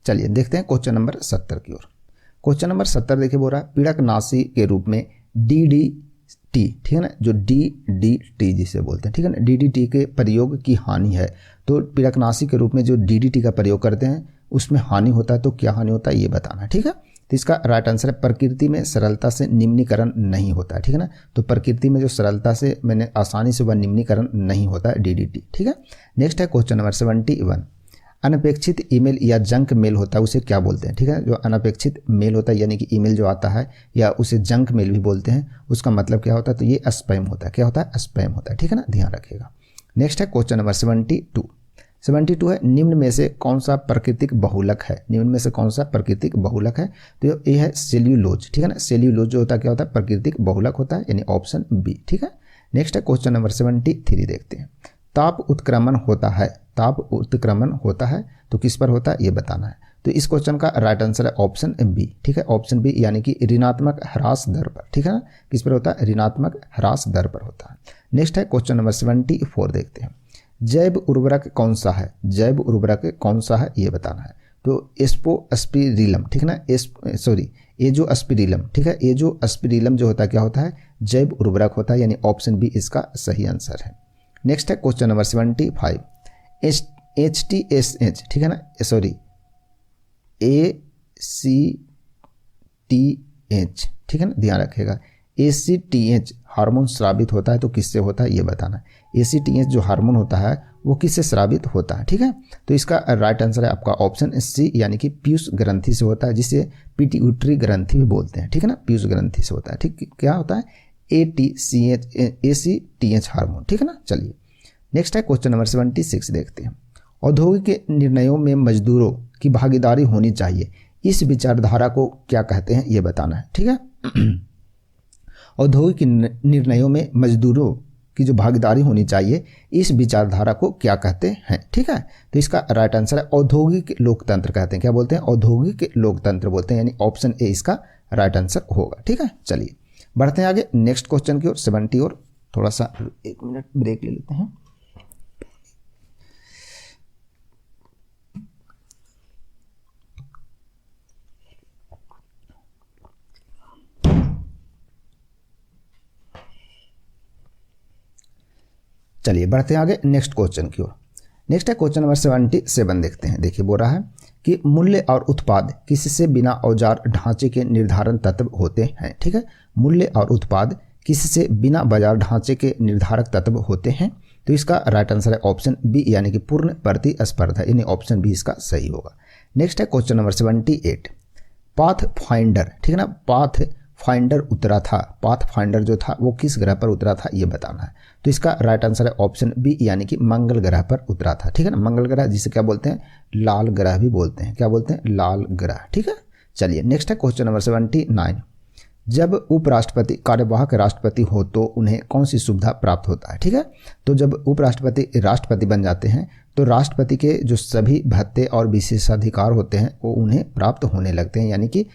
चलिए देखते हैं क्वेश्चन नंबर 70 की ओर। क्वेश्चन नंबर 70 देखिए बोल रहा है पीड़कनाशी के रूप में DDT, ठीक है ना, जो DDT जिसे बोलते हैं, ठीक है ना, DDT के प्रयोग की हानि है। तो पीड़कनाशी के रूप में जो DDT का प्रयोग करते हैं उसमें हानि होता है, तो क्या हानि होता है ये बताना है। ठीक है, तो इसका राइट आंसर है प्रकृति में सरलता से निम्नीकरण नहीं होता है। ठीक है ना, तो प्रकृति में जो सरलता से मैंने आसानी से वह निम्नीकरण नहीं होता है DDT। ठीक है, नेक्स्ट है क्वेश्चन नंबर 71। अनपेक्षित ईमेल या जंक मेल होता है उसे क्या बोलते हैं। ठीक है, जो अनपेक्षित मेल होता है यानी कि ईमेल जो आता है या उसे जंक मेल भी बोलते हैं, उसका मतलब क्या होता है, तो ये स्पैम होता है। क्या होता है, स्पैम होता है। ठीक है ना, ध्यान रखिएगा। नेक्स्ट है क्वेश्चन नंबर 72 है निम्न में से कौन सा प्राकृतिक बहुलक है। निम्न में से कौन सा प्राकृतिक बहुलक है, तो ये है सेल्यूलोज। ठीक है ना, सेल्यूलोज जो होता है क्या होता है, प्राकृतिक बहुलक होता है, यानी ऑप्शन बी। ठीक है, नेक्स्ट है क्वेश्चन नंबर 73 देखते हैं। ताप उत्क्रमण होता है, ताप उत्क्रमण होता है तो किस पर होता है ये बताना है। तो इस क्वेश्चन का राइट आंसर है ऑप्शन बी। ठीक है, ऑप्शन बी यानी कि ऋणात्मक ह्रास दर पर। ठीक है ना, किस पर होता है, ऋणात्मक ह्रास दर पर होता है। नेक्स्ट है क्वेश्चन नंबर 74 देखते हैं। जैव उर्वरक कौन सा है, जैव उर्वरक कौन सा है ये बताना है। तो एस्पोस्पिरिलम, ठीक है ना, ये जो एस्पिरिलम, ठीक है, ये जो एस्पिरिलम जो होता है क्या होता है, जैव उर्वरक होता है, यानी ऑप्शन बी इसका सही आंसर है। नेक्स्ट है क्वेश्चन नंबर 75। HTSH, ठीक है ना, ACTH, ठीक है ना, ध्यान रखिएगा। ACTH हार्मोन स्रावित होता है तो किससे होता है ये बताना है। ACTH जो हार्मोन होता है वो किससे स्रावित होता है। ठीक है, तो इसका राइट आंसर है आपका ऑप्शन सी, यानी कि पीयूष ग्रंथि से होता है, जिसे पिट्यूटरी ग्रंथि भी बोलते हैं। ठीक है ना, पीयूष ग्रंथि से होता है। ठीक, क्या होता है, ACTH हार्मोन। ठीक है ना, चलिए नेक्स्ट है क्वेश्चन नंबर 76 देखते हैं। औद्योगिक निर्णयों में मजदूरों की भागीदारी होनी चाहिए, इस विचारधारा को क्या कहते हैं ये बताना है। ठीक है, औद्योगिक निर्णयों में मजदूरों की जो भागीदारी होनी चाहिए, इस विचारधारा को क्या कहते हैं? ठीक है, तो इसका राइट आंसर है औद्योगिक लोकतंत्र कहते हैं। क्या बोलते हैं? औद्योगिक लोकतंत्र बोलते हैं, यानी ऑप्शन ए इसका राइट आंसर होगा। ठीक है, चलिए बढ़ते हैं आगे नेक्स्ट क्वेश्चन की ओर 70 और थोड़ा सा 1 मिनट ब्रेक ले लेते हैं। चलिए बढ़ते हैं आगे नेक्स्ट क्वेश्चन की ओर। नेक्स्ट है क्वेश्चन नंबर 77 देखते हैं। देखिए बोल रहा है कि मूल्य और उत्पाद किससे बिना औजार ढांचे के निर्धारण तत्व होते हैं। ठीक है, मूल्य और उत्पाद किससे बिना बाजार ढांचे के निर्धारक तत्व होते हैं। तो इसका राइट आंसर है ऑप्शन बी, यानी कि पूर्ण प्रतिस्पर्धा, यानी ऑप्शन बी इसका सही होगा। नेक्स्ट है क्वेश्चन नंबर 78, पाथ फाइंडर, ठीक है ना, पाथ फाइंडर उतरा था, पाथ फाइंडर जो था वो किस ग्रह पर उतरा था ये बताना है। तो इसका राइट आंसर है ऑप्शन बी, यानी कि मंगल ग्रह पर उतरा था। ठीक है ना, मंगल ग्रह जिसे क्या बोलते हैं? लाल ग्रह भी बोलते हैं। क्या बोलते हैं? लाल ग्रह। ठीक है, चलिए नेक्स्ट है क्वेश्चन नंबर 79, जब उपराष्ट्रपति कार्यवाहक राष्ट्रपति हो तो उन्हें कौन सी सुविधा प्राप्त होता है। ठीक है, तो जब उपराष्ट्रपति राष्ट्रपति बन जाते हैं तो राष्ट्रपति के जो सभी भत्ते और विशेषाधिकार होते हैं वो उन्हें प्राप्त होने लगते हैं, यानी कि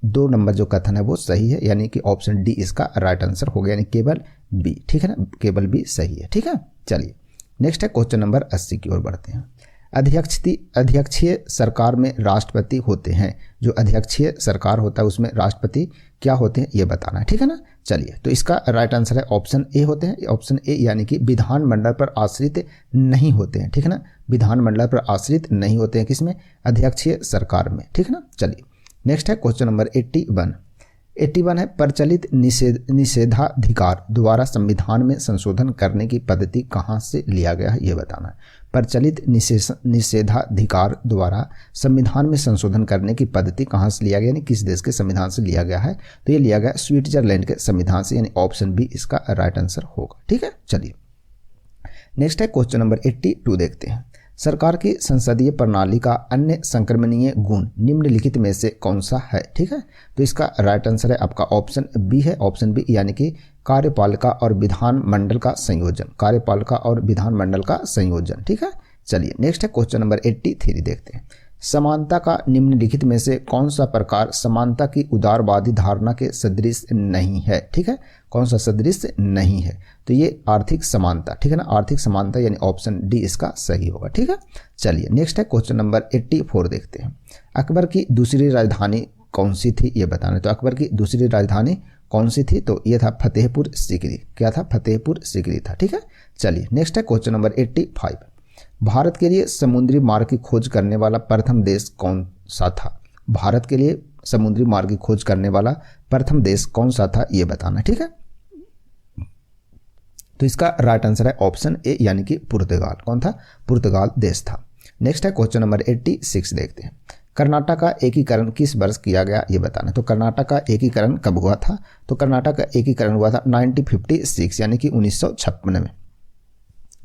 2 नंबर जो कथन है वो सही है, यानी कि ऑप्शन डी इसका राइट आंसर हो गया, यानी केवल बी। ठीक है ना, केवल बी सही है। ठीक है, चलिए नेक्स्ट है क्वेश्चन नंबर 80 की ओर बढ़ते हैं। अध्यक्षीय सरकार में राष्ट्रपति होते हैं, जो अध्यक्षीय सरकार होता है उसमें राष्ट्रपति क्या होते हैं ये बताना है। ठीक है ना, चलिए तो इसका राइट आंसर है ऑप्शन ए होते हैं, ऑप्शन ए, यानी कि विधानमंडल पर आश्रित नहीं होते हैं। ठीक है ना, विधानमंडल पर आश्रित नहीं होते हैं किसमें? अध्यक्षीय सरकार में। ठीक है ना, चलिए नेक्स्ट है क्वेश्चन नंबर 81 है, प्रचलित निषेधाधिकार द्वारा संविधान में संशोधन करने की पद्धति कहाँ से लिया गया है ये बताना है। प्रचलित निषेधाधिकार द्वारा संविधान में संशोधन करने की पद्धति कहाँ से लिया गया, यानी किस देश के संविधान से लिया गया है? तो ये लिया गया स्विट्जरलैंड के संविधान से, यानी ऑप्शन बी इसका राइट आंसर होगा। ठीक है, चलिए नेक्स्ट है क्वेश्चन नंबर 82 देखते हैं। सरकार की संसदीय प्रणाली का अन्य संक्रमणीय गुण निम्नलिखित में से कौन सा है? ठीक है, तो इसका राइट आंसर है आपका ऑप्शन बी है, ऑप्शन बी, यानी कि कार्यपालिका और विधानमंडल का संयोजन, कार्यपालिका और विधानमंडल का संयोजन। ठीक है, चलिए नेक्स्ट है क्वेश्चन नंबर 83 देखते हैं। समानता का निम्नलिखित में से कौन सा प्रकार समानता की उदारवादी धारणा के सदृश नहीं है? ठीक है, कौन सा सदृश नहीं है? तो ये आर्थिक समानता। ठीक है ना, आर्थिक समानता, यानी ऑप्शन डी इसका सही होगा। ठीक है, चलिए नेक्स्ट है क्वेश्चन नंबर 84 देखते हैं। अकबर की दूसरी राजधानी कौन सी थी ये बताना है। तो अकबर की दूसरी राजधानी कौन सी थी? तो ये था फतेहपुर सीकरी। क्या था? फतेहपुर सीकरी था। ठीक है, चलिए नेक्स्ट है क्वेश्चन नंबर 85, भारत के लिए समुद्री मार्ग की खोज करने वाला प्रथम देश कौन सा था? भारत के लिए समुद्री मार्ग की खोज करने वाला प्रथम देश कौन सा था ये बताना। ठीक है, तो इसका राइट आंसर है ऑप्शन ए, यानी कि पुर्तगाल। कौन था? पुर्तगाल देश था। नेक्स्ट है क्वेश्चन नंबर 86 देखते हैं। कर्नाटक का एकीकरण किस वर्ष किया गया ये बताना। तो कर्नाटक का एकीकरण कब हुआ था? तो कर्नाटक का एकीकरण हुआ था 1956, यानी कि 1956 में।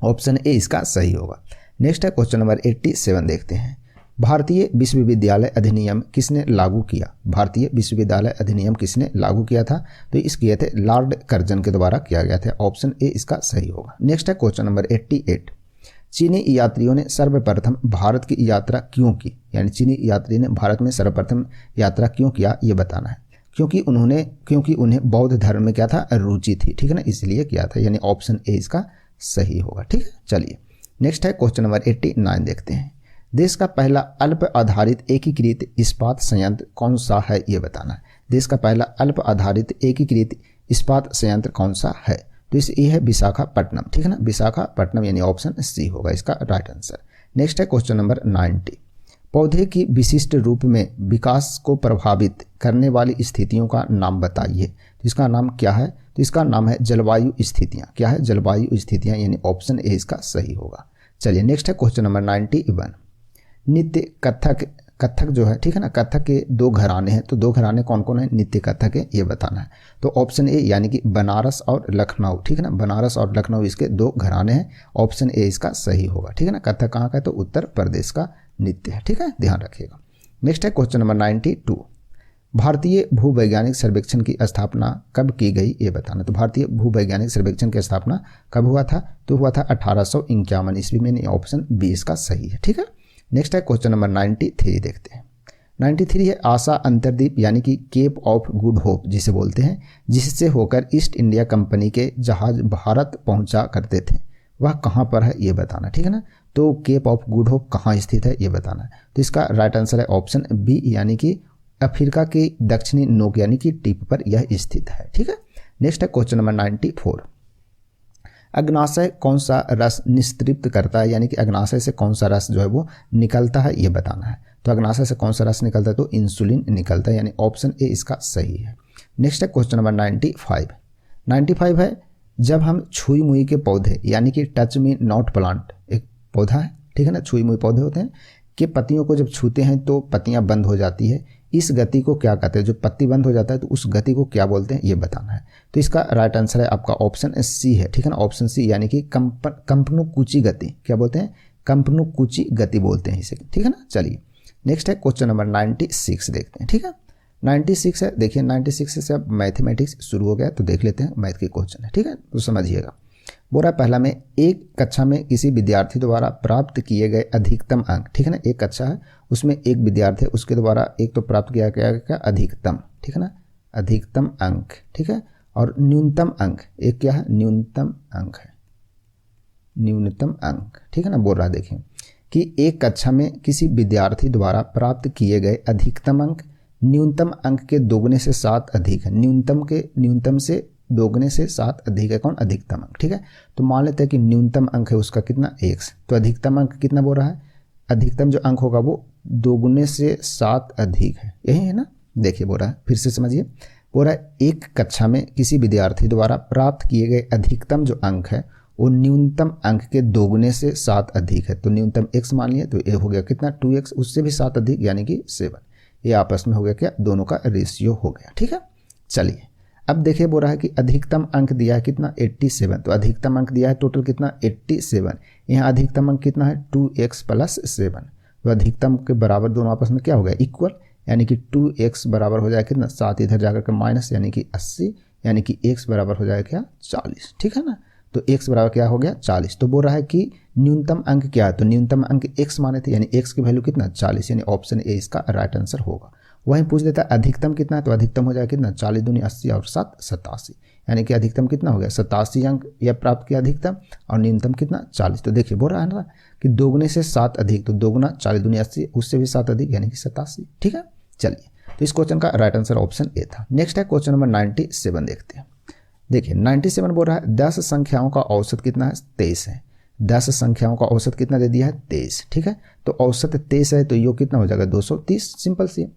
ऑप्शन ए इसका सही होगा। नेक्स्ट है क्वेश्चन नंबर 87 देखते हैं। भारतीय विश्वविद्यालय अधिनियम किसने लागू किया? भारतीय विश्वविद्यालय अधिनियम किसने लागू किया था? तो इस किए थे लॉर्ड कर्जन के द्वारा किया गया था। ऑप्शन ए इसका सही होगा। नेक्स्ट है क्वेश्चन नंबर 88, चीनी यात्रियों ने सर्वप्रथम भारत की यात्रा क्यों की? यानी चीनी यात्री ने भारत में सर्वप्रथम यात्रा क्यों किया ये बताना है। क्योंकि उन्हें बौद्ध धर्म में क्या था? रुचि थी। ठीक है ना, इसलिए किया था, यानी ऑप्शन ए इसका सही होगा। ठीक है, चलिए नेक्स्ट है क्वेश्चन नंबर 89 देखते हैं। देश का पहला अल्प आधारित एकीकृत इस्पात संयंत्र कौन सा है ये बताना है। देश का पहला अल्प आधारित एकीकृत इस्पात संयंत्र कौन सा है? तो ये है विशाखापट्टनम। ठीक है ना, विशाखापट्टनम, यानी ऑप्शन सी होगा इसका राइट आंसर। नेक्स्ट है क्वेश्चन नंबर 90, पौधे की विशिष्ट रूप में विकास को प्रभावित करने वाली स्थितियों का नाम बताइए। तो इसका नाम क्या है? तो इसका नाम है जलवायु स्थितियाँ। क्या है? जलवायु स्थितियाँ, यानी ऑप्शन ए इसका सही होगा। चलिए नेक्स्ट है क्वेश्चन नंबर 91, नित्य कथक जो है, ठीक है ना, कथक के 2 घराने हैं। तो 2 घराने कौन कौन है? नित्य कथक है, ये बताना है। तो ऑप्शन ए, यानी कि बनारस और लखनऊ। ठीक है ना, बनारस और लखनऊ इसके 2 घराने हैं। ऑप्शन ए इसका सही होगा। ठीक है ना, कथक कहाँ का है? तो उत्तर प्रदेश का नृत्य है। ठीक है, ध्यान रखिएगा। नेक्स्ट है क्वेश्चन नंबर 92, भारतीय भूवैज्ञानिक सर्वेक्षण की स्थापना कब की गई ये बताना। तो भारतीय भूवैज्ञानिक सर्वेक्षण की स्थापना कब हुआ था? तो हुआ था 1851 ईस्वी में। ऑप्शन बी इसका सही है। ठीक है, नेक्स्ट है क्वेश्चन नंबर 93 देखते हैं। 93 है आशा अंतरद्वीप यानी कि केप ऑफ गुड होप जिसे बोलते हैं, जिससे होकर ईस्ट इंडिया कंपनी के जहाज भारत पहुंचा करते थे, वह कहाँ पर है ये बताना। ठीक है ना, तो केप ऑफ गुड होप कहाँ स्थित है ये बताना है। तो इसका राइट आंसर है ऑप्शन बी यानी कि अफ्रीका के दक्षिणी नोक यानी कि टिप पर यह स्थित है। ठीक है, नेक्स्ट है क्वेश्चन नंबर 94। अग्नाशय कौन सा रस निस्तृप्त करता है, यानी कि अग्नाशय से कौन सा रस जो है वो निकलता है ये बताना है। तो अग्नाशय से कौन सा रस निकलता है? तो इंसुलिन निकलता है, यानी ऑप्शन ए इसका सही है। नेक्स्ट है क्वेश्चन नंबर 95। 95 है जब हम छुई मुई के पौधे यानी कि टच मी नॉट प्लांट, एक पौधा है, ठीक है ना, छुई मुई पौधे होते हैं कि पत्तियों को जब छूते हैं तो पत्तियां बंद हो जाती है, इस गति को क्या कहते हैं? जो पत्ती बंद हो जाता है तो उस गति को क्या बोलते हैं ये बताना है। तो इसका राइट आंसर है आपका ऑप्शन सी है। ठीक है ना, ऑप्शन सी यानी कि कंपनुकूची गति, क्या बोलते हैं? कंपनुकूची गति बोलते हैं इसे। ठीक है ना, चलिए नेक्स्ट है क्वेश्चन नंबर 96 देखते हैं। ठीक है, 96 है, देखिए 96 से अब मैथमेटिक्स शुरू हो गया, तो देख लेते हैं मैथ के क्वेश्चन है। ठीक है, तो समझिएगा। बोरा पहला में एक कक्षा में किसी विद्यार्थी द्वारा प्राप्त किए गए अधिकतम अंक, ठीक है ना, एक कक्षा है उसमें एक विद्यार्थी है, उसके द्वारा एक तो प्राप्त किया गया क्या? अधिकतम, ठीक है ना, अधिकतम अंक। ठीक है, और न्यूनतम अंक एक क्या है? न्यूनतम अंक है, न्यूनतम अंक। ठीक है ना, बोल रहा है देखिए कि एक कक्षा में किसी विद्यार्थी द्वारा प्राप्त किए गए अधिकतम अंक न्यूनतम अंक के दोगुने से 7 अधिक है। न्यूनतम से दोगुने से 7 अधिक है कौन? अधिकतम अंक। ठीक है, तो मान लेते हैं कि न्यूनतम अंक है उसका कितना? x, तो अधिकतम अंक कितना बोल रहा है? अधिकतम जो अंक होगा वो दोगुने से 7 अधिक है, यही है ना। देखिए बोल रहा है, फिर से समझिए, बोल रहा है एक कक्षा में किसी विद्यार्थी द्वारा प्राप्त किए गए अधिकतम जो अंक है वो न्यूनतम अंक के दोगुने से 7 अधिक है। तो न्यूनतम x मान लिया, तो ये हो गया कितना? 2x, उससे भी 7 अधिक यानी कि 7। ये आपस में हो गया क्या? दोनों का रेशियो हो गया। ठीक है, चलिए अब देखिए बोल रहा है कि अधिकतम अंक दिया है कितना? 87, तो अधिकतम अंक दिया है टोटल कितना? 87। यहाँ अधिकतम अंक कितना है? 2x + 7, तो अधिकतम के बराबर दोनों आपस में क्या हो गया? इक्वल, यानी कि 2x बराबर हो जाए कितना? 7 इधर जाकर के माइनस, यानी कि 80, यानी कि x बराबर हो जाए क्या? 40। ठीक है ना, तो x बराबर क्या हो गया? 40। तो बोल रहा है कि न्यूनतम अंक क्या है? तो न्यूनतम अंक x माने थे, यानी x की वैल्यू कितना? 40, यानी ऑप्शन ए इसका राइट आंसर होगा। वहीं पूछ देता है अधिकतम कितना है, तो अधिकतम हो जाएगा कितना? 40 दूनी 80 और 7 87, यानी कि अधिकतम कितना हो गया? 87 अंक यह प्राप्त किया अधिकतम, और न्यूनतम कितना? 40। तो देखिए बोल रहा है ना कि दोगुने से 7 अधिक, तो दोगुना 40 दूनी 80, उससे भी 7 अधिक यानी कि 87। ठीक है, चलिए तो इस क्वेश्चन का राइट आंसर ऑप्शन ए था। नेक्स्ट है क्वेश्चन नंबर 97 देखते हैं। देखिए 97 बोल रहा है 10 संख्याओं का औसत कितना है? 23 है। 10 संख्याओं का औसत कितना दे दिया है? 23। ठीक है, तो औसत 23 है, तो योग कितना हो जाएगा? 230। सिंपल सी।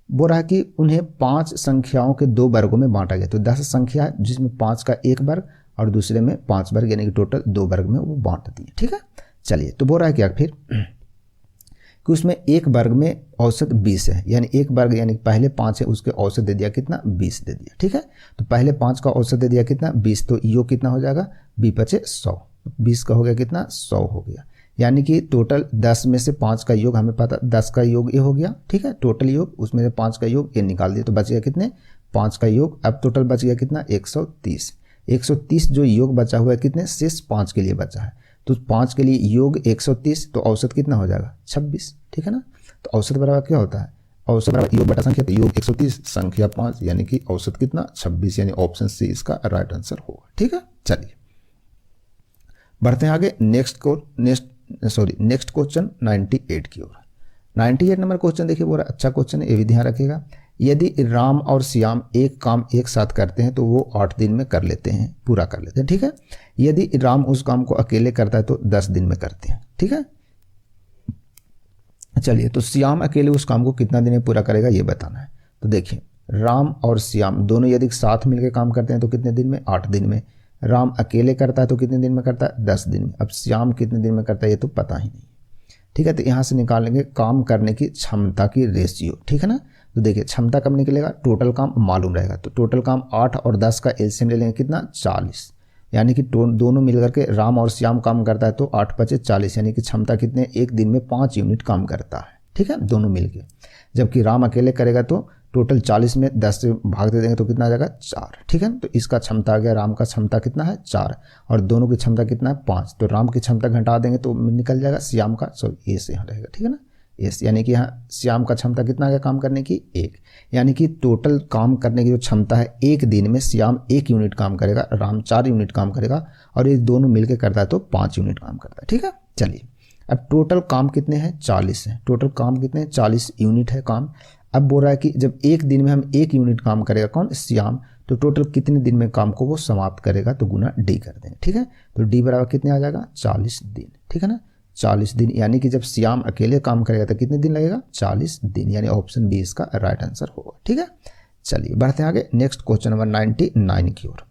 बोल रहा है कि उन्हें 5 संख्याओं के 2 वर्गों में बांटा गया, तो 10 संख्या जिसमें 5 का 1 वर्ग और दूसरे में 5 वर्ग, यानी कि टोटल 2 वर्ग में वो बांट दिए। ठीक है, चलिए तो बोल रहा है क्या फिर कि उसमें 1 वर्ग में औसत 20 है, यानी 1 वर्ग यानी पहले 5 है उसके औसत दे दिया कितना? 20 दे दिया। ठीक है, तो पहले 5 का औसत दे दिया कितना? 20, तो योग कितना हो जाएगा? 20 × 100, 20 का हो गया कितना? 100 हो गया, यानी कि टोटल 10 में से 5 का योग हमें पता, 10 का योग ये हो गया। ठीक है, टोटल योग, उसमें से 5 का योग ये निकाल दिया, तो बच गया कितने? 5 का योग। अब टोटल बच गया कितना? 130। 130 जो योग बचा हुआ है कितने? शेष 5 के लिए बचा है, तो 5 के लिए योग 130, तो औसत कितना हो जाएगा? 26। ठीक है ना, तो औसत बराबर क्या होता है? औसत बराबर योग बटा संख्या, तो योग 130 संख्या 5, यानी कि औसत कितना? 26, यानी ऑप्शन सी इसका राइट आंसर होगा। ठीक है, चलिए बढ़ते हैं आगे नेक्स्ट क्वेश्चन 98 की ओर। 98 नंबर क्वेश्चन देखिए बोला अच्छा क्वेश्चन है, ये भी ध्यान रखिएगा। यदि राम और श्याम एक काम एक साथ करते हैं तो वो 8 दिन में कर लेते हैं, पूरा कर लेते हैं। ठीक है, यदि राम उस काम को अकेले करता है तो 10 दिन में करते हैं। ठीक है, चलिए तो श्याम अकेले उस काम को कितना दिन में पूरा करेगा ये बताना है। तो देखिए राम और श्याम दोनों यदि साथ मिलकर काम करते हैं तो कितने दिन में? 8 दिन में। राम अकेले करता है तो कितने दिन में करता है? 10 दिन में। अब श्याम कितने दिन में करता है ये तो पता ही नहीं। ठीक है, तो यहाँ से निकालेंगे काम करने की क्षमता की रेशियो। ठीक है ना, तो देखिए क्षमता कब निकलेगा? टोटल काम मालूम रहेगा, तो टोटल काम 8 और 10 का एलसीएम ले लेंगे कितना? 40, यानी कि दोनों मिलकर के राम और श्याम काम करता है तो 8 × 5 = 40, यानी कि क्षमता कितने? एक दिन में 5 यूनिट काम करता है। ठीक है, दोनों मिलके। जबकि राम अकेले करेगा तो टोटल 40 में 10 से भाग दे देंगे तो कितना आ जाएगा 4, ठीक है। तो इसका क्षमता आ गया, राम का क्षमता कितना है 4 और दोनों की क्षमता कितना है 5। तो राम की क्षमता घटा देंगे तो निकल जाएगा श्याम का, सॉरी एस यहाँ रहेगा, ठीक है ना, एस। यानी कि यहाँ श्याम का क्षमता कितना है काम करने की 1। यानी कि टोटल काम करने की जो क्षमता है एक दिन में श्याम 1 यूनिट काम करेगा, राम 4 यूनिट काम करेगा और ये दोनों मिलकर करता है तो 5 यूनिट काम करता है, ठीक है। चलिए अब टोटल काम कितने हैं 40 है, टोटल काम कितने हैं 40 यूनिट है काम। अब बोल रहा है कि जब एक दिन में हम 1 यूनिट काम करेगा कौन श्याम, तो टोटल कितने दिन में काम को वो समाप्त करेगा, तो गुना डी कर देंगे, ठीक है। तो डी बराबर कितने आ जाएगा 40 दिन, ठीक है ना, 40 दिन। यानी कि जब श्याम अकेले काम करेगा तो कितने दिन लगेगा 40 दिन, यानी ऑप्शन बी इसका राइट आंसर होगा, ठीक है। चलिए बढ़ते हैं आगे, नेक्स्ट क्वेश्चन नंबर 99 की ओर।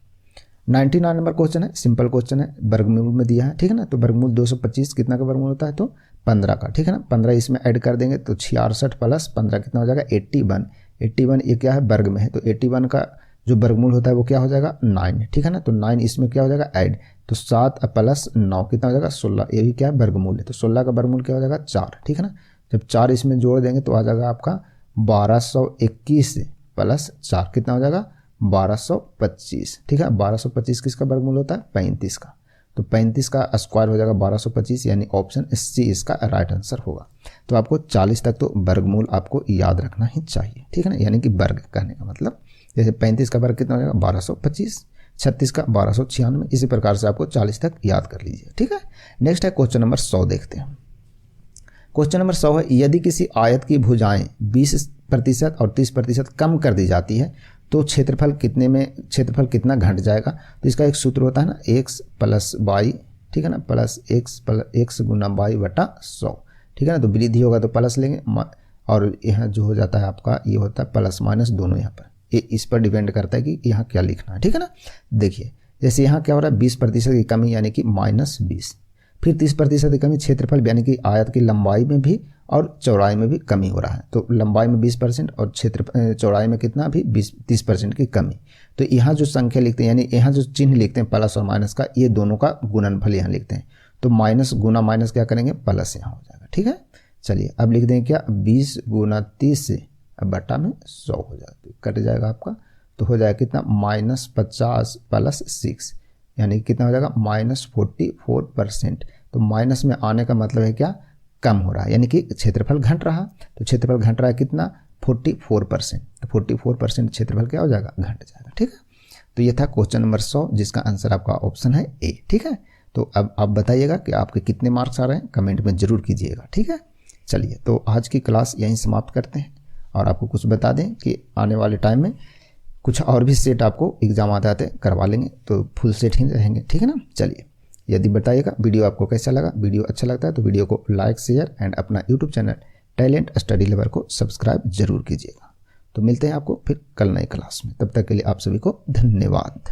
99 नंबर क्वेश्चन है, सिंपल क्वेश्चन है, वर्गमूल में दिया है, ठीक है ना। तो वर्गमूल 225 कितना का वर्गमूल होता है, तो 15 का, ठीक है ना। 15 इसमें ऐड कर देंगे तो 66 प्लस 15 कितना हो जाएगा 81। 81 ये क्या है वर्ग में है, तो 81 का जो वर्गमूल होता है वो क्या हो जाएगा 9, ठीक है ना। तो 9 इसमें क्या हो जाएगा ऐड, तो 7 प्लस 9 कितना हो जाएगा 16। ये भी क्या है वर्गमूल है, तो 16 का वर्गमूल क्या हो जाएगा 4, ठीक है ना। जब 4 इसमें जोड़ देंगे तो आ जाएगा आपका 1221 प्लस 4 कितना हो जाएगा 1225, ठीक है। 1225 किसका वर्गमूल होता है 35 का, तो 35 का स्क्वायर हो जाएगा 1225, यानी ऑप्शन सी इसका राइट आंसर होगा। तो आपको 40 तक तो वर्गमूल आपको याद रखना ही चाहिए, ठीक है ना। यानी कि वर्ग कहने का मतलब जैसे 35 का वर्ग कितना हो जाएगा 1225, 36 का 1296, इसी प्रकार से आपको 40 तक याद कर लीजिए, ठीक है। नेक्स्ट है क्वेश्चन नंबर 100 देखते हैं। क्वेश्चन नंबर 100 है, यदि किसी आयत की भुजाएं 20% और 30% कम कर दी जाती है तो क्षेत्रफल कितना घट जाएगा। तो इसका एक सूत्र होता है ना x प्लस वाई, ठीक है ना, प्लस x गुना वाई बटा 100, ठीक है ना। तो वृद्धि होगा तो प्लस लेंगे और यहाँ जो हो जाता है आपका ये होता है प्लस माइनस दोनों यहाँ पर, ये इस पर डिपेंड करता है कि यहाँ क्या लिखना है, ठीक है ना। देखिए जैसे यहाँ क्या हो रहा है 20% की कमी यानी कि -20, फिर 30% की कमी क्षेत्रफल यानी कि आयत की लंबाई में भी और चौड़ाई में भी कमी हो रहा है। तो लंबाई में 20% और चौड़ाई में कितना भी 30% की कमी। तो यहाँ जो संख्या लिखते हैं यानी यहाँ जो चिन्ह लिखते हैं प्लस और माइनस का, ये दोनों का गुणनफल यहाँ लिखते हैं। तो माइनस गुना माइनस क्या करेंगे प्लस यहाँ हो जाएगा, ठीक है। चलिए अब लिख देंगे क्या 20 गुना 30 से अब बटा में 100 हो जाएगा, कट जाएगा आपका, तो हो जाएगा कितना -50 प्लस 6 यानी कितना हो जाएगा -44%। तो माइनस में आने का मतलब है क्या कम हो रहा है, यानी कि क्षेत्रफल घट रहा। तो क्षेत्रफल घट रहा है कितना 44%, तो 44% क्षेत्रफल क्या हो जाएगा घट जाएगा, ठीक है। तो ये था क्वेश्चन नंबर 100 जिसका आंसर आपका ऑप्शन है ए, ठीक है। तो अब आप बताइएगा कि आपके कितने मार्क्स आ रहे हैं, कमेंट में जरूर कीजिएगा, ठीक है। चलिए तो आज की क्लास यहीं समाप्त करते हैं और आपको कुछ बता दें कि आने वाले टाइम में कुछ और भी सेट आपको एग्जाम आते आते करवा लेंगे, तो फुल सेट ही रहेंगे, ठीक है ना। चलिए यदि बताइएगा वीडियो आपको कैसा लगा, वीडियो अच्छा लगता है तो वीडियो को लाइक शेयर एंड अपना YouTube channel talent study lover को सब्सक्राइब जरूर कीजिएगा। तो मिलते हैं आपको फिर कल नई क्लास में, तब तक के लिए आप सभी को धन्यवाद।